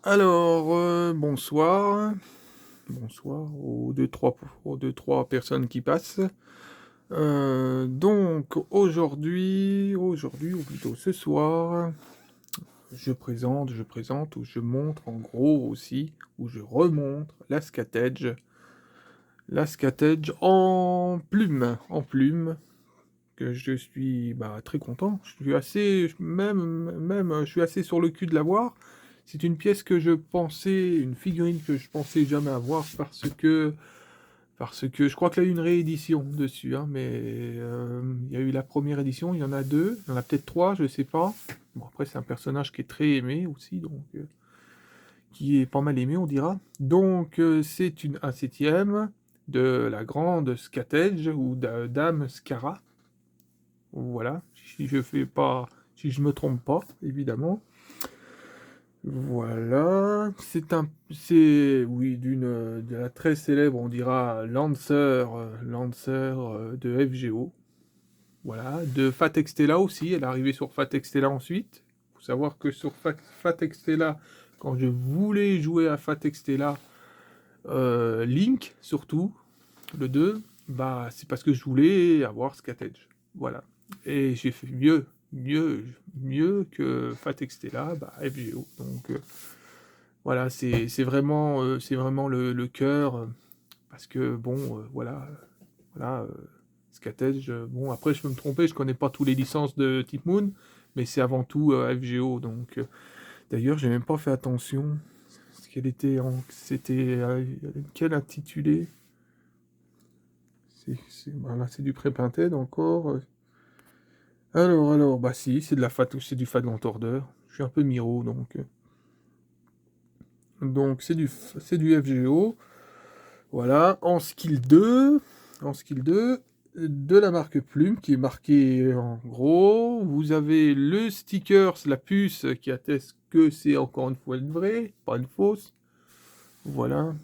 Alors, bonsoir. Bonsoir aux 2-3 personnes qui passent. Donc aujourd'hui, ou plutôt ce soir, je présente ou je montre en gros aussi, ou je remontre la Scatedge. La Scatedge en plume, que je suis, bah, très content. Je suis assez je suis assez sur le cul de l'avoir. C'est une figurine que je pensais jamais avoir parce que je crois qu'il y a eu une réédition dessus, hein, mais il y a eu la première édition, il y en a 2, il y en a peut-être 3, je sais pas. Bon, après c'est un personnage qui est très aimé aussi, donc qui est pas mal aimé, on dira. Donc c'est un septième de la grande Scatedge ou Dame Scara. Voilà, si je me trompe pas, évidemment. Voilà, oui, de la très célèbre, on dira, Lancer de FGO. Voilà, de Fat Extella aussi, elle est arrivée sur Fat Extella ensuite. Faut savoir que sur Fat Extella, quand je voulais jouer à Fat Extella, Link, surtout, le 2, bah, c'est parce que je voulais avoir Scatedge. Voilà. Et j'ai fait mieux que Fat Extella, bah, FGO. Donc, voilà, c'est vraiment le cœur, parce que bon, voilà, Scatedge, bon, après, je peux me tromper, je connais pas tous les licences de Type Moon, mais c'est avant tout FGO. Donc, d'ailleurs, j'ai même pas fait attention. C'était quel intitulé? Voilà, c'est du Pré-Painted encore. Alors, bah si, c'est du Fadland Order. Je suis un peu miro, donc c'est du FGO. Voilà, en skill 2, de la marque Plume, qui est marqué en gros. Vous avez le stickers, la puce, qui atteste que c'est encore une fois une vraie, pas une fausse. Voilà.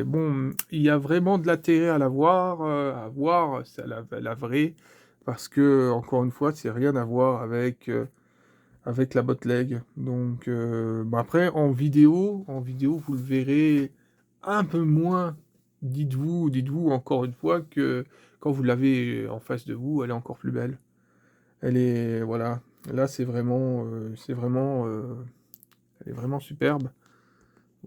Bon, il y a vraiment de l'intérêt à voir c'est la vraie, parce que, encore une fois, c'est rien à voir avec la botleg. Donc, bah après, en vidéo, vous le verrez un peu moins. Dites-vous encore une fois que quand vous l'avez en face de vous, elle est encore plus belle. Voilà. Là, elle est vraiment superbe.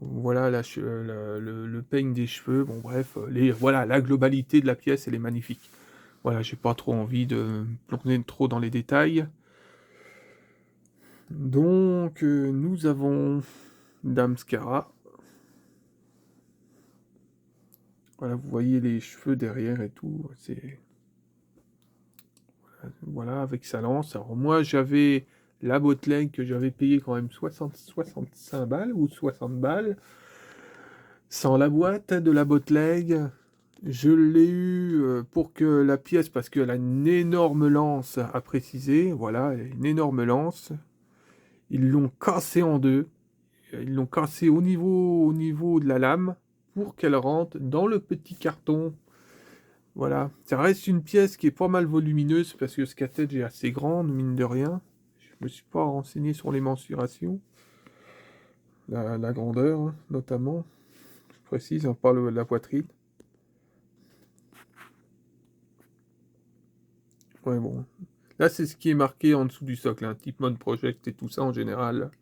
Voilà, le peigne des cheveux, bon bref, voilà, la globalité de la pièce, elle est magnifique. Voilà, j'ai pas trop envie de me plonger trop dans les détails. Donc, nous avons Dame Scara. Voilà, vous voyez les cheveux derrière et tout. Voilà, avec sa lance. Alors, moi, j'avais la bootleg que j'avais payé quand même 65 balles ou 60 balles. Sans la boîte de la bootleg, je l'ai eu pour que la pièce, parce qu'elle a une énorme lance à préciser. Voilà, elle a une énorme lance. Ils l'ont cassée en deux. Ils l'ont cassée au niveau de la lame pour qu'elle rentre dans le petit carton. Voilà, ça reste une pièce qui est pas mal volumineuse parce que Scatedge est assez grande, mine de rien. Je me suis pas renseigné sur les mensurations, la grandeur, hein, notamment. Je précise, on parle de la poitrine. Ouais, bon. Là, c'est ce qui est marqué en dessous du socle, hein, type mode project et tout ça en général.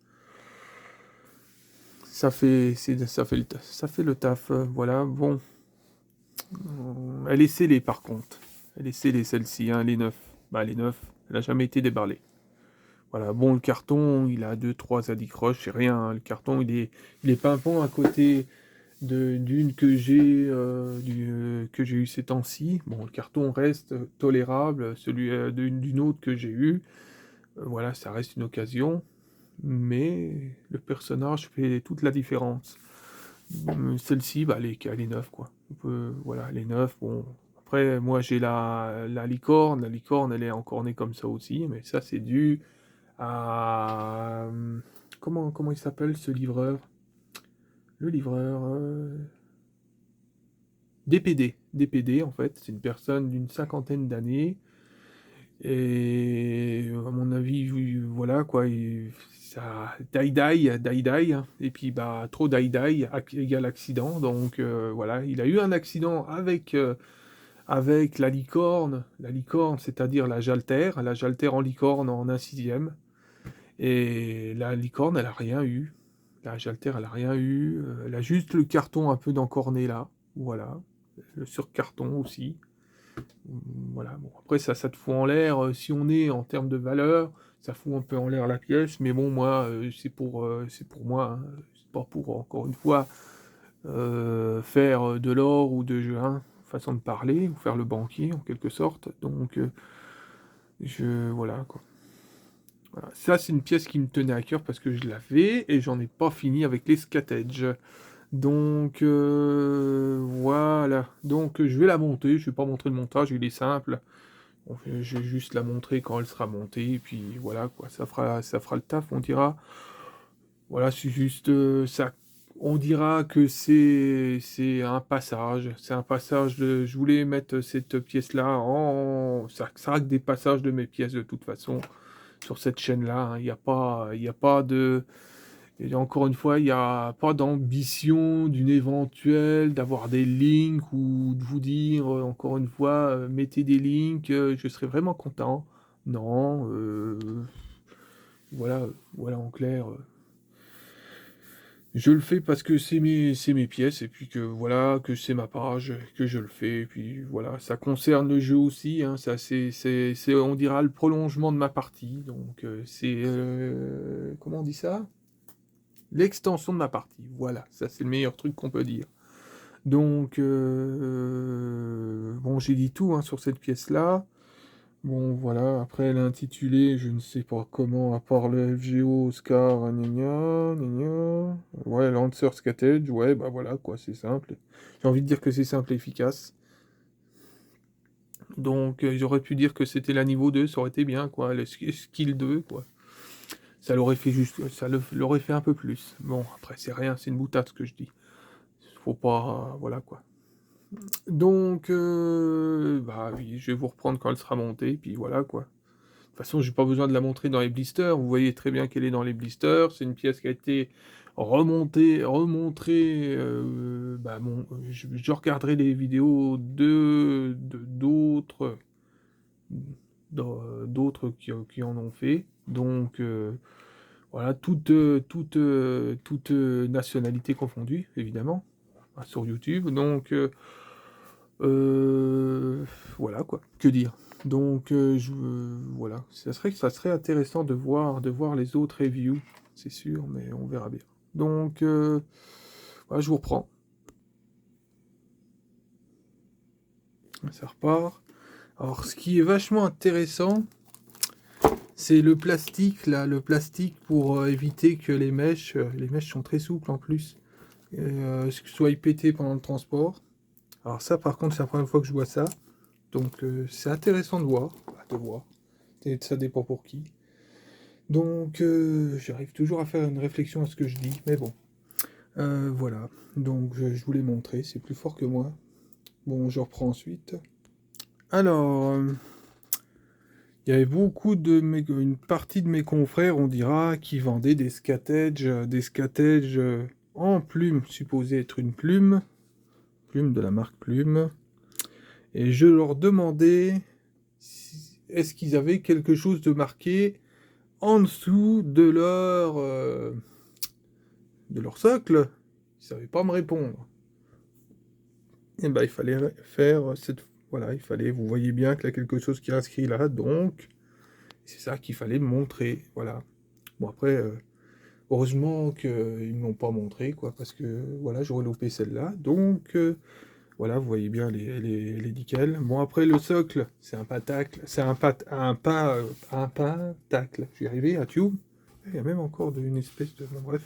Ça fait le taf. Voilà, bon. Elle est scellée par contre. Elle est scellée celle-ci, hein, les 9. Bah, les 9, elle a jamais été déballée. Voilà, bon, le carton, il a deux trois alicroches, c'est rien, hein. Le carton, il est pimpant à côté d'une que j'ai eu ces temps-ci. Bon, le carton reste tolérable, celui d'une autre que j'ai eu. Voilà, ça reste une occasion, mais le personnage fait toute la différence. Celle-ci, bah, elle est neuve, quoi. Voilà, elle est neuve. Bon, après, moi, j'ai la licorne. La licorne, elle est encore née comme ça aussi, mais ça, c'est dû à... Comment il s'appelle, ce livreur? Le livreur... DPD. DPD, en fait, c'est une personne d'une cinquantaine d'années Et à mon avis, voilà quoi, ça die, hein. Et puis bah trop die égale accident. Donc voilà, il a eu un accident avec la licorne, c'est-à-dire la jaltère en licorne en 1/6. Et la licorne, elle a rien eu. La jaltère, elle a rien eu. Elle a juste le carton un peu d'encorné là. Voilà. Le sur-carton aussi. Voilà. Bon, après, ça te fout en l'air. Si on est en termes de valeur, ça fout un peu en l'air la pièce. Mais bon, moi, c'est pour moi. Hein. C'est pas pour, encore une fois, faire de l'or ou hein, façon de parler, ou faire le banquier en quelque sorte. Donc, voilà quoi. Voilà. Ça, c'est une pièce qui me tenait à cœur parce que je l'avais et j'en ai pas fini avec les Scatedge. Donc, voilà. Donc, je vais la monter. Je vais pas montrer le montage, il est simple. Bon, je vais juste la montrer quand elle sera montée. Et puis, voilà, quoi. Ça fera le taf, on dira. Voilà, c'est juste ça. On dira que c'est un passage. C'est un passage de. Je voulais mettre cette pièce-là en. Ça sera que des passages de mes pièces de toute façon sur cette chaîne-là. Hein. Il y a pas de. Et encore une fois, il n'y a pas d'ambition d'une éventuelle, d'avoir des links ou de vous dire, encore une fois, mettez des links, je serais vraiment content. Non, voilà, voilà en clair. Je le fais parce que c'est mes pièces, et puis que voilà, que c'est ma page, que je le fais, et puis voilà, ça concerne le jeu aussi, hein, ça on dira le prolongement de ma partie, donc comment on dit ça? L'extension de ma partie, voilà, ça c'est le meilleur truc qu'on peut dire. Donc, bon, j'ai dit tout hein, sur cette pièce-là. Bon, voilà, après elle est intitulée, je ne sais pas comment, à part le FGO, Oscar, gna gna, gna gna. Ouais, Lancer Scatedge, ouais, bah voilà, quoi, c'est simple. J'ai envie de dire que c'est simple et efficace. Donc, j'aurais pu dire que c'était la niveau 2, ça aurait été bien, quoi, le skill 2, quoi. Ça l'aurait fait juste, l'aurait fait un peu plus. Bon, après, c'est rien, c'est une boutade ce que je dis. Faut pas, voilà, quoi. Donc, bah oui, je vais vous reprendre quand elle sera montée, puis voilà quoi. De toute façon, j'ai pas besoin de la montrer dans les blisters. Vous voyez très bien qu'elle est dans les blisters. C'est une pièce qui a été remontrée. Bah bon, je regarderai les vidéos d'autres qui en ont fait. Donc, voilà, toutes nationalités confondues, évidemment, hein, sur YouTube. Donc, euh, voilà quoi, que dire. Donc voilà, ça serait intéressant de voir les autres reviews, c'est sûr, mais on verra bien. Donc voilà, je vous reprends. Ça repart. Alors ce qui est vachement intéressant, c'est le plastique là, le plastique pour éviter que les mèches sont très souples en plus, soient pétées pendant le transport. Alors ça par contre c'est la première fois que je vois ça. Donc c'est intéressant de voir, ça dépend pour qui. Donc j'arrive toujours à faire une réflexion à ce que je dis, mais bon. Voilà, donc je vous l'ai montré, c'est plus fort que moi. Bon, je reprends ensuite. Alors, il y avait une partie de mes confrères, on dira, qui vendaient des Scatedge en plume, supposé être une plume de la marque Plume. Et je leur demandais est-ce qu'ils avaient quelque chose de marqué en dessous de leur socle. Ils ne savaient pas me répondre. Et ben il fallait faire voilà, vous voyez bien qu'il y a quelque chose qui est inscrit là, donc c'est ça qu'il fallait montrer, voilà. Bon après, heureusement qu'ils ne m'ont pas montré, quoi, parce que voilà, j'aurais loupé celle-là, donc voilà, vous voyez bien les nickel. Bon après le socle, c'est un patacle, c'est un patacle, j'y arrivé, à tube. Il y a même encore une espèce de... Bon, bref.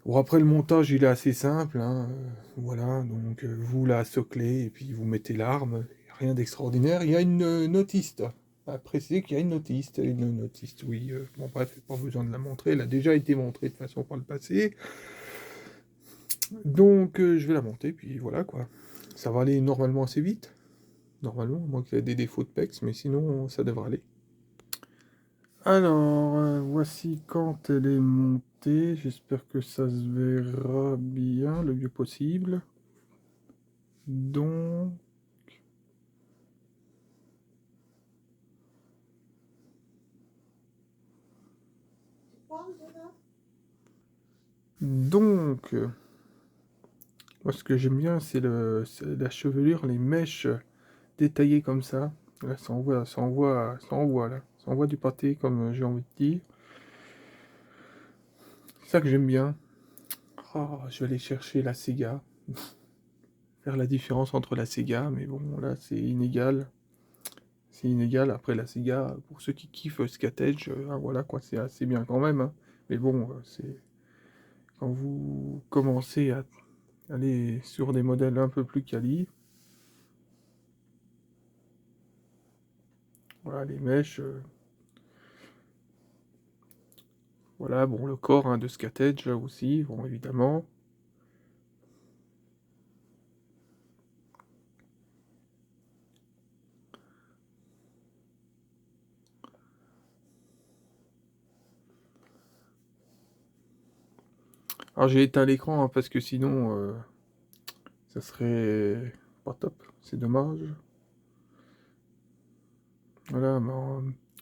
Bon, après, le montage, il est assez simple. Hein, voilà, donc vous la soclez et puis vous mettez l'arme. Rien d'extraordinaire. Il y a une notiste. À préciser qu'il y a une notiste. Une notiste, oui. Bon, bref, pas besoin de la montrer. Elle a déjà été montrée de façon par le passé. Donc, je vais la monter, puis voilà, quoi. Ça va aller normalement assez vite. normalement, à moins qu'il y ait des défauts de pex, mais sinon, ça devrait aller. Alors, voici quand elle est montée. J'espère que ça se verra bien le mieux possible. Donc, donc, moi ce que j'aime bien, c'est la chevelure, les mèches détaillées comme ça. Là, ça envoie du pâté, comme j'ai envie de dire. C'est ça que j'aime bien. Oh, je vais aller chercher la Sega. Faire la différence entre la Sega, mais bon, là, c'est inégal. C'est inégal. Après, la Sega, pour ceux qui kiffent Scatedge, voilà quoi, c'est assez bien quand même, hein. Mais bon, c'est quand vous commencez à aller sur des modèles un peu plus quali, voilà, les mèches, voilà, bon, le corps hein, de Scatedge aussi, bon, évidemment. Alors, j'ai éteint l'écran hein, parce que sinon, ça serait pas top, c'est dommage. Voilà, mais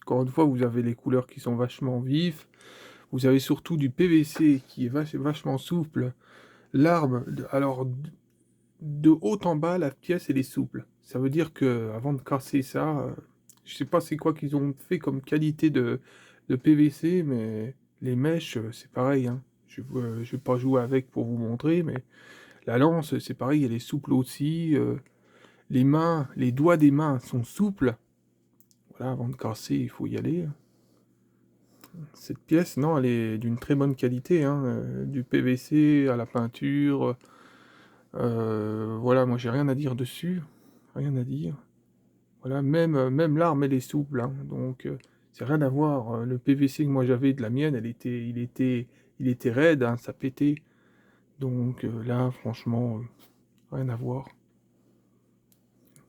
encore une fois, vous avez les couleurs qui sont vachement vives. Vous avez surtout du PVC qui est vachement souple. L'arme, alors de haut en bas, la pièce elle est souple. Ça veut dire que avant de casser ça, je sais pas c'est quoi qu'ils ont fait comme qualité de PVC, mais les mèches, c'est pareil, hein. Je vais pas jouer avec pour vous montrer, mais la lance, c'est pareil, elle est souple aussi. Les mains, les doigts des mains sont souples. Voilà, avant de casser, il faut y aller. Cette pièce, non, elle est d'une très bonne qualité, hein, du PVC à la peinture. Voilà, moi j'ai rien à dire dessus, rien à dire. Voilà, même l'arme elle est souple, hein, donc c'est rien à voir. Le PVC que moi j'avais de la mienne, il était raide, hein, ça pétait. Donc là, franchement, rien à voir.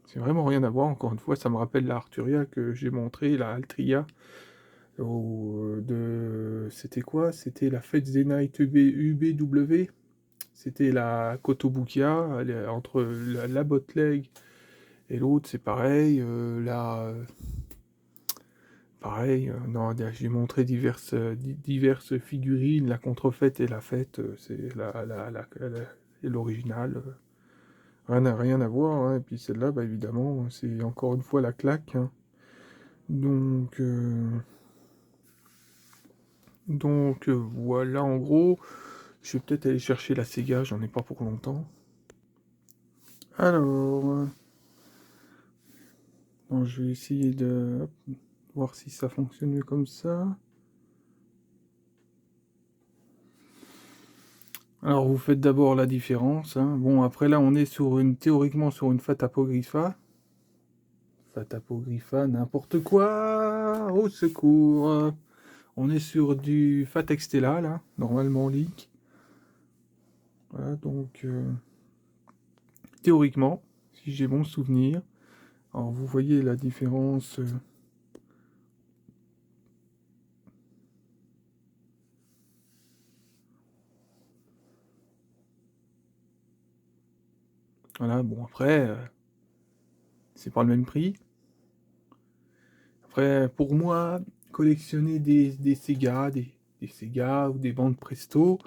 C'est vraiment rien à voir. Encore une fois, ça me rappelle la Arturia que j'ai montré, la Altria. C'était quoi? C'était la Fate Night UBW. C'était la Kotobukiya, entre la Botleg et l'autre, c'est pareil. Pareil, non, j'ai montré diverses figurines, la contrefaite et la faite, c'est l'original. Rien à voir, hein. Et puis celle-là, bah, évidemment, c'est encore une fois la claque, hein. Donc, voilà, en gros, je vais peut-être aller chercher la Sega, j'en ai pas pour longtemps. Alors, bon, je vais essayer de voir si ça fonctionne mieux comme ça. Alors, vous faites d'abord la différence, hein. Bon, après là, on est théoriquement sur une Fat Apocrypha. Fat Apocrypha, n'importe quoi. Au secours. On est sur du Fat Extella, là, normalement leak. Voilà, donc, théoriquement, si j'ai bon souvenir. Alors, vous voyez la différence. Voilà, bon, après, c'est pas le même prix. Après, pour moi, collectionner des Sega, des Sega ou des bandes Presto,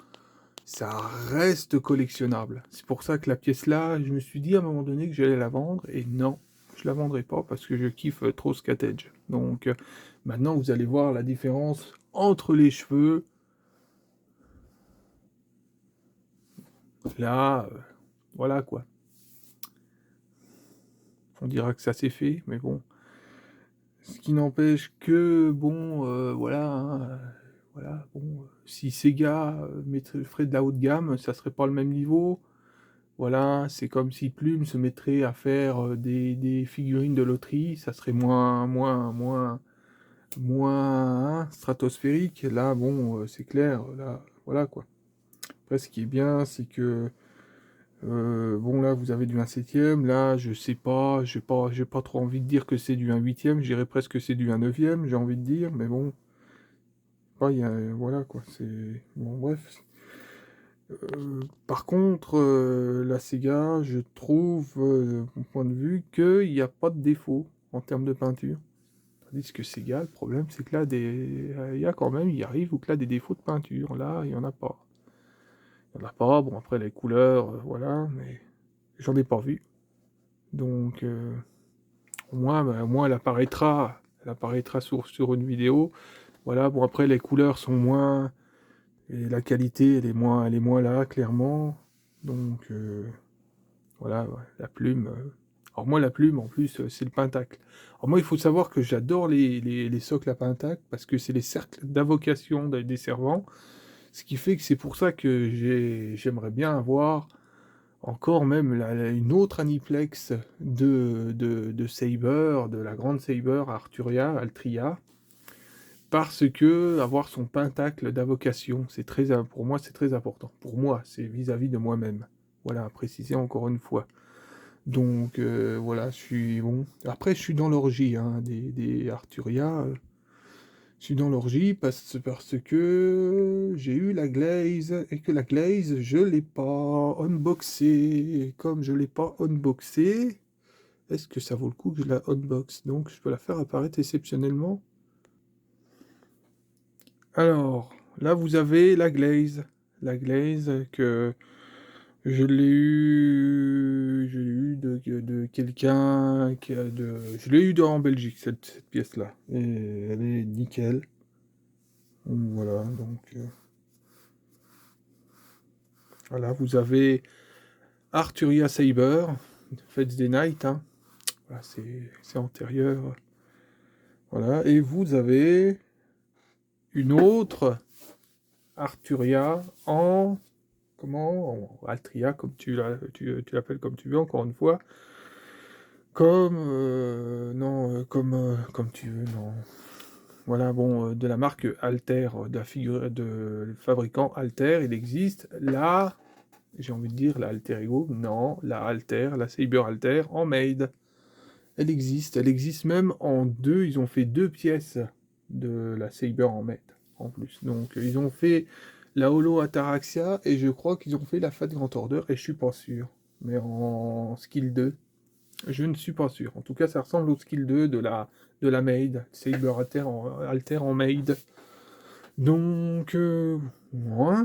ça reste collectionnable. C'est pour ça que la pièce là, je me suis dit à un moment donné que j'allais la vendre, et non, je la vendrai pas parce que je kiffe trop Scatedge. Donc maintenant vous allez voir la différence entre les cheveux. Là, voilà quoi. On dira que ça s'est fait, mais bon. Ce qui n'empêche que, bon, voilà, hein, voilà, bon, si Sega ferait de la haute gamme, ça serait pas le même niveau. Voilà, c'est comme si Plume se mettrait à faire des figurines de loterie, ça serait moins hein, stratosphérique. Là, bon, c'est clair, là, voilà quoi. Après, ce qui est bien, c'est que Bon, là, vous avez du 1/7. Là, je sais pas, j'ai pas trop envie de dire que c'est du 1/8. Je dirais presque que c'est du 1/9, j'ai envie de dire. Mais bon, pas, voilà, quoi. C'est... Bon, bref. Par contre, la Sega, je trouve, de mon point de vue, qu'il n'y a pas de défaut en termes de peinture. Tandis que Sega, le problème, c'est que là, il y a quand même, il arrive, ou que là, des défauts de peinture. Là, il n'y en a pas. Il n'y en a pas. Bon, après, les couleurs, voilà, mais j'en ai pas vu. Donc, au moins, elle apparaîtra sur une vidéo. Voilà, bon, après, les couleurs sont moins. Et la qualité, elle est moins là, clairement. Donc, voilà, ouais, la plume. Alors, moi, la plume, en plus, c'est le pentacle. Alors, moi, il faut savoir que j'adore les socles à pentacle parce que c'est les cercles d'invocation des servants. Ce qui fait que c'est pour ça que j'aimerais bien avoir encore même une autre Aniplex de Saber, de la grande Saber Arturia, Altria, parce que avoir son pentacle d'invocation, pour moi, c'est très important. Pour moi, c'est vis-à-vis de moi-même. Voilà, à préciser encore une fois. Donc, voilà, je suis bon. Après, je suis dans l'orgie hein, des Arturia. Je suis dans l'orgie parce que j'ai eu la glaze et que la glaze, je l'ai pas unboxée. Comme je l'ai pas unboxée, est-ce que ça vaut le coup que je la unbox? Donc, je peux la faire apparaître exceptionnellement. Alors, là, vous avez la glaze. La glaze que je l'ai eu de quelqu'un je l'ai eu en Belgique, cette pièce-là. Et elle est nickel. Donc, voilà, donc... voilà, vous avez Arturia Saber, Fates des Night, hein. Voilà, c'est antérieur. Voilà, et vous avez une autre Arturia en... Comment? En Altria, comme tu l'appelles comme tu veux, encore une fois. Comme... non, comme tu veux, non. Voilà, bon, de la marque Alter, de la figure de le fabricant Alter, il existe là. J'ai envie de dire la Alter Ego, non, la Saber Alter en made. Elle existe même en deux, ils ont fait deux pièces de la Saber en made, en plus. Donc ils ont fait la Holo Ataraxia, et je crois qu'ils ont fait la Fat Grand Order, et je suis pas sûr. Mais en skill 2, je ne suis pas sûr. En tout cas, ça ressemble au skill 2 de la made, Saber Alter en made. Donc, ouais,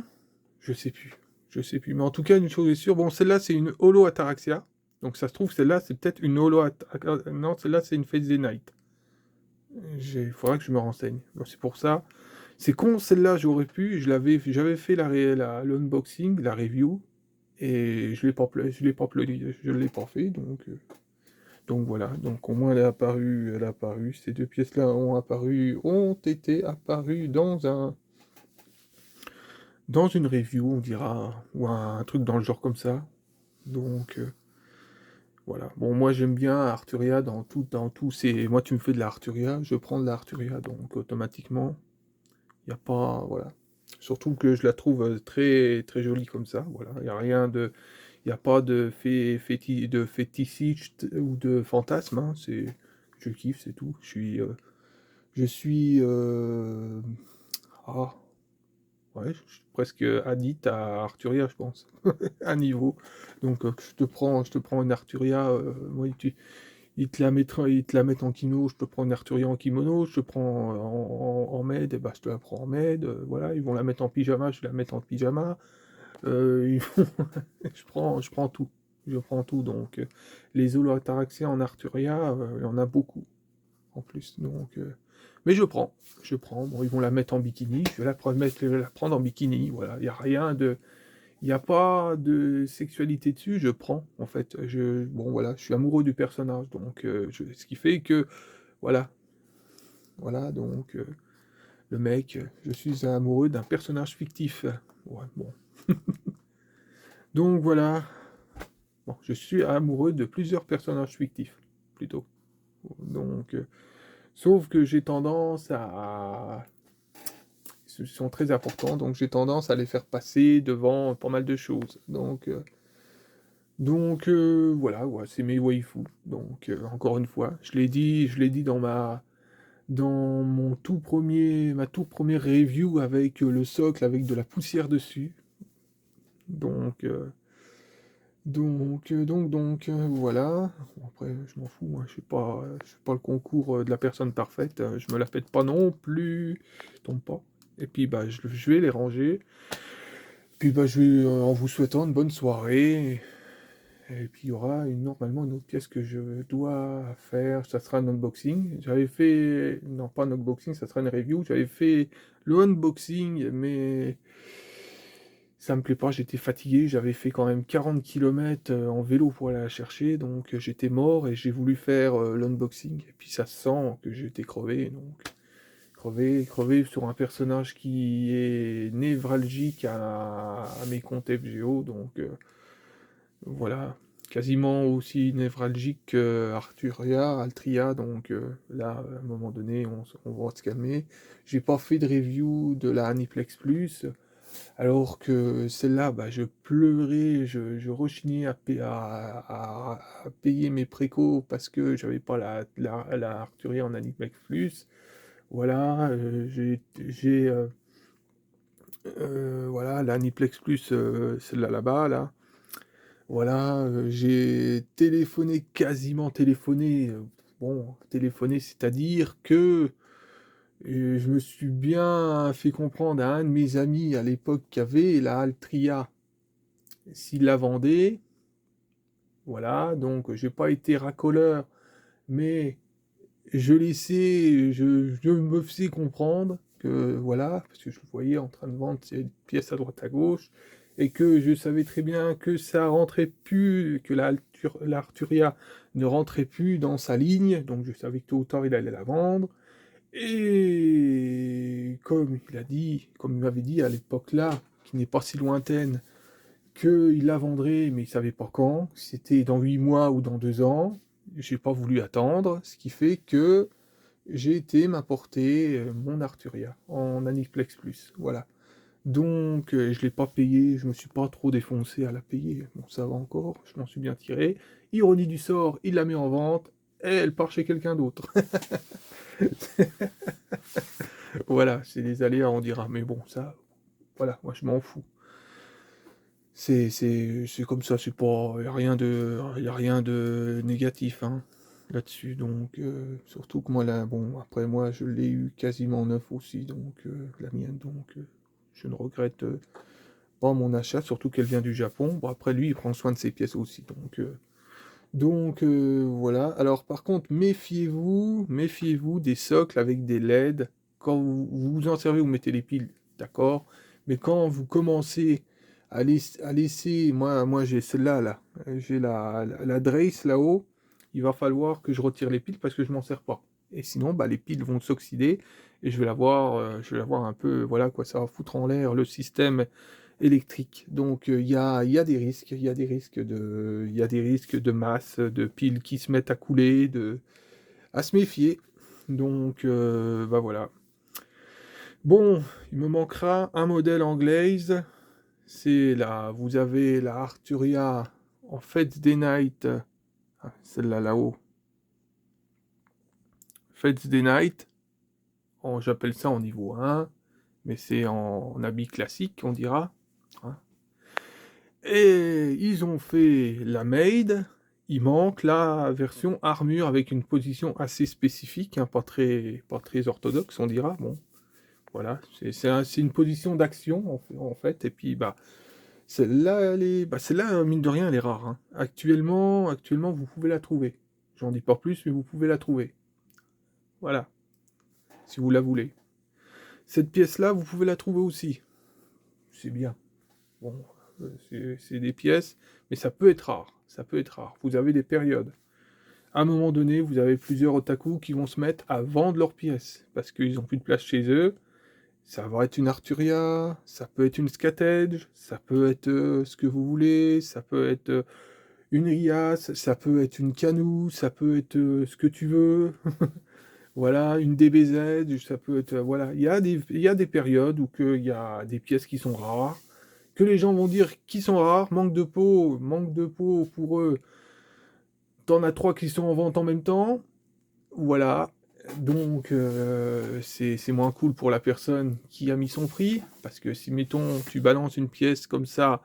je sais plus. Je sais plus. Mais en tout cas, une chose est sûre. Bon, celle-là, c'est une Holo Ataraxia. Donc ça se trouve, celle-là, c'est peut-être une Holo Ataraxia. Non, celle-là, c'est une Fates Day Night. Il faudra que je me renseigne. Bon, c'est pour ça. C'est con, celle-là, j'avais fait l'unboxing, la review, et je l'ai pas uploadé, je l'ai pas fait, donc voilà. Donc au moins elle a apparu. Ces deux pièces-là ont été apparues dans une review, on dira, ou un truc dans le genre comme ça. Donc, voilà. Bon, moi j'aime bien Arturia dans tout. Moi tu me fais de la Arturia, je prends de la Arturia, donc automatiquement, il n'y a pas, voilà. Surtout que je la trouve très très jolie comme ça. Voilà, il y a rien de, il y a pas de fétichiste ou de fantasme. Hein. Je kiffe, c'est tout. Je suis, ah, ouais, je suis presque addict à Arturia, je pense, à niveau. Donc, je te prends une Arturia, moi, ils te la mettent en kimono, je te prends une Arturia en kimono, je te prends en med, et bah, je te la prends en med, voilà, ils vont la mettre en pyjama, je vais la mettre en pyjama, je prends tout, je prends tout, donc, les holotaraxiens en Arturia, il y en a beaucoup, en plus, donc, mais je prends. Bon, ils vont la mettre en bikini, je vais la prendre en bikini, voilà. Il n'y a pas de sexualité dessus, je prends, en fait. Bon, voilà, je suis amoureux du personnage, donc, ce qui fait que, voilà. Voilà, donc, le mec, je suis amoureux d'un personnage fictif. Ouais, bon. Donc, voilà. Bon, je suis amoureux de plusieurs personnages fictifs, plutôt. Donc, sauf que j'ai tendance à... Ils sont très importants, donc j'ai tendance à les faire passer devant pas mal de choses. Donc, Donc voilà, ouais, c'est mes waifus. Donc encore une fois, je l'ai dit dans ma toute première review avec le socle avec de la poussière dessus. Donc voilà. Bon, après, je m'en fous, hein, je suis pas le concours de la personne parfaite. Je me la pète pas non plus, tombe pas. Et puis bah je vais les ranger. Puis bah je vais en vous souhaitant une bonne soirée. Et puis il y aura normalement une autre pièce que je dois faire, ça sera un unboxing. J'avais fait, non pas un unboxing, ça sera une review. J'avais fait le unboxing, mais ça me plaît pas, j'étais fatigué. J'avais fait quand même 40 km en vélo pour aller la chercher, donc j'étais mort et j'ai voulu faire l'unboxing. Et puis ça sent que j'étais crevé, donc crevé sur un personnage qui est névralgique à mes comptes FGO, donc voilà, quasiment aussi névralgique que Altria, donc là, à un moment donné, on va se calmer. J'ai pas fait de review de la Aniplex Plus, alors que celle-là, bah, je pleurais, je rechignais à payer mes précaux parce que j'avais pas la Arturia en Aniplex Plus. Voilà, voilà, la Aniplex Plus, celle-là là-bas, là. Voilà, j'ai téléphoné, quasiment téléphoné, bon, téléphoné, c'est-à-dire que je me suis bien fait comprendre à un de mes amis à l'époque qui avait la Altria, s'il la vendait, voilà, donc j'ai pas été racoleur, mais je me faisais comprendre que voilà, parce que je le voyais en train de vendre ces pièces à droite à gauche, et que je savais très bien que ça rentrait plus, que la Arturia ne rentrait plus dans sa ligne, donc je savais que tôt ou tard il allait la vendre. Et comme il m'avait dit à l'époque là, qui n'est pas si lointaine, qu'il la vendrait, mais il savait pas quand, si c'était dans 8 mois ou dans 2 ans. J'ai pas voulu attendre, ce qui fait que j'ai été m'apporter mon Arturia en Aniplex Plus. Voilà. Donc, je l'ai pas payé, je me suis pas trop défoncé à la payer. Bon, ça va encore, je m'en suis bien tiré. Ironie du sort, il la met en vente et elle part chez quelqu'un d'autre. Voilà, c'est des aléas, on dira. Mais bon, ça, voilà, moi je m'en fous. C'est comme ça, c'est pas, y a rien de négatif, hein, là-dessus. Donc, surtout que moi, là, bon, après moi, je l'ai eu quasiment neuf aussi, donc, la mienne, donc, je ne regrette pas mon achat, surtout qu'elle vient du Japon. Bon, après, lui, il prend soin de ses pièces aussi, voilà. Alors, par contre, méfiez-vous des socles avec des LED. Quand vous vous en servez, vous mettez les piles, d'accord. Mais quand vous commencez à laisser, moi j'ai celle-là, là. J'ai la Drace là-haut. Il va falloir que je retire les piles parce que je m'en sers pas. Et sinon, bah, les piles vont s'oxyder et je vais l'avoir un peu, voilà quoi, ça va foutre en l'air le système électrique. Donc il y a des risques, il y a des risques de masse, de piles qui se mettent à couler, à se méfier. Donc bah voilà. Bon, il me manquera un modèle anglaise. Vous avez la Arturia en Fates Day Night, celle-là là-haut. Fates Day Night, j'appelle ça en niveau 1, mais c'est en habit classique, on dira, hein. Et ils ont fait la Maid, il manque la version armure avec une position assez spécifique, hein, pas très orthodoxe, on dira. Bon, voilà, c'est une position d'action en fait, et puis bah celle-là, celle-là, mine de rien, elle est rare, hein. Actuellement, vous pouvez la trouver. J'en dis pas plus, mais vous pouvez la trouver. Voilà, si vous la voulez. Cette pièce-là, vous pouvez la trouver aussi. C'est bien. Bon, c'est des pièces, mais ça peut être rare. Ça peut être rare. Vous avez des périodes. À un moment donné, vous avez plusieurs otaku qui vont se mettre à vendre leurs pièces parce qu'ils n'ont plus de place chez eux. Ça va être une Arturia, ça peut être une Scatedge, ça peut être ce que vous voulez, ça peut être une Rias, ça peut être une Canou, ça peut être ce que tu veux. Voilà, une DBZ, ça peut être voilà, il y a des périodes où il y a des pièces qui sont rares, que les gens vont dire qui sont rares, manque de peau pour eux. T'en as 3 qui sont en vente en même temps. Voilà. Donc, c'est moins cool pour la personne qui a mis son prix. Parce que si, mettons, tu balances une pièce comme ça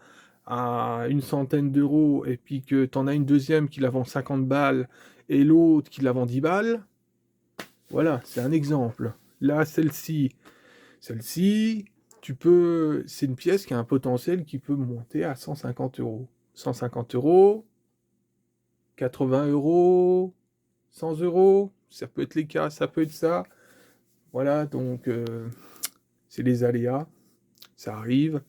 à une centaine d'euros et puis que t'en as une deuxième qui la vend 50 balles et l'autre qui la vend 10 balles, voilà, c'est un exemple. Là, celle-ci, c'est une pièce qui a un potentiel qui peut monter à 150 euros. 150 euros, 80 euros, 100 euros, ça peut être les cas, ça peut être ça. Voilà, donc c'est les aléas, ça arrive.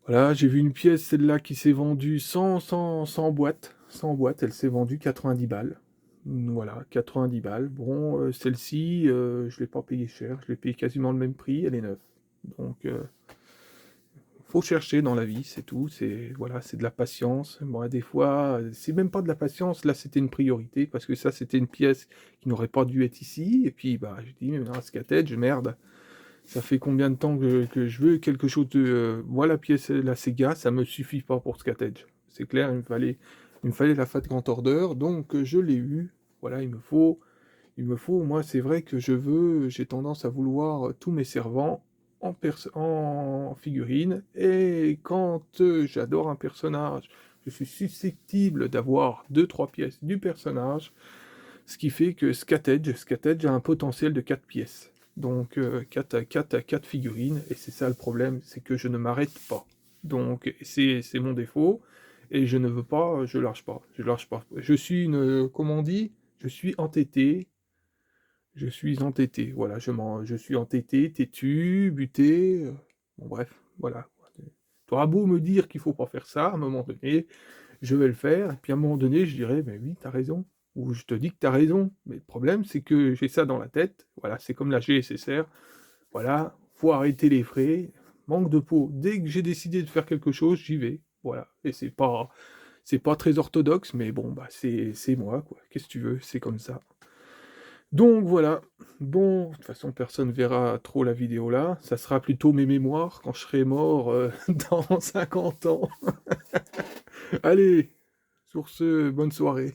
Voilà, j'ai vu une pièce, celle-là, qui s'est vendue sans boîte. Sans boîte, elle s'est vendue 90 balles. Voilà, 90 balles. Bon, celle-ci, je ne l'ai pas payée cher, je l'ai payé quasiment le même prix, elle est neuve. Donc, faut chercher dans la vie, c'est tout. C'est voilà, c'est de la patience. Bon, des fois, c'est même pas de la patience. Là, c'était une priorité parce que ça, c'était une pièce qui n'aurait pas dû être ici. Et puis, bah, je dis, mais non, Skatage, merde. Ça fait combien de temps que je veux quelque chose de. Moi, la pièce, la Sega, ça me suffit pas pour Skatage. C'est clair, il me fallait la Fat Grand Order, donc je l'ai eu. Voilà, moi, c'est vrai que j'ai tendance à vouloir tous mes servants en figurine, et quand j'adore un personnage, je suis susceptible d'avoir deux trois pièces du personnage, ce qui fait que Skatage a un potentiel de 4 pièces. Donc 4 figurines, et c'est ça le problème, c'est que je ne m'arrête pas. Donc c'est mon défaut, et je ne veux pas, je lâche pas. Je suis comment on dit, je suis entêté, voilà, je suis entêté, têtu, buté, bon bref, voilà. Tu auras beau me dire qu'il faut pas faire ça, à un moment donné, je vais le faire, et puis à un moment donné, je dirai, mais oui, t'as raison, ou je te dis que t'as raison, mais le problème, c'est que j'ai ça dans la tête, voilà, c'est comme la GSSR, voilà, faut arrêter les frais, manque de peau, dès que j'ai décidé de faire quelque chose, j'y vais, voilà, et c'est pas très orthodoxe, mais bon, bah, c'est moi, quoi, qu'est-ce que tu veux, c'est comme ça. Donc voilà, bon, de toute façon personne verra trop la vidéo là, ça sera plutôt mes mémoires quand je serai mort dans 50 ans. Allez, sur ce, bonne soirée.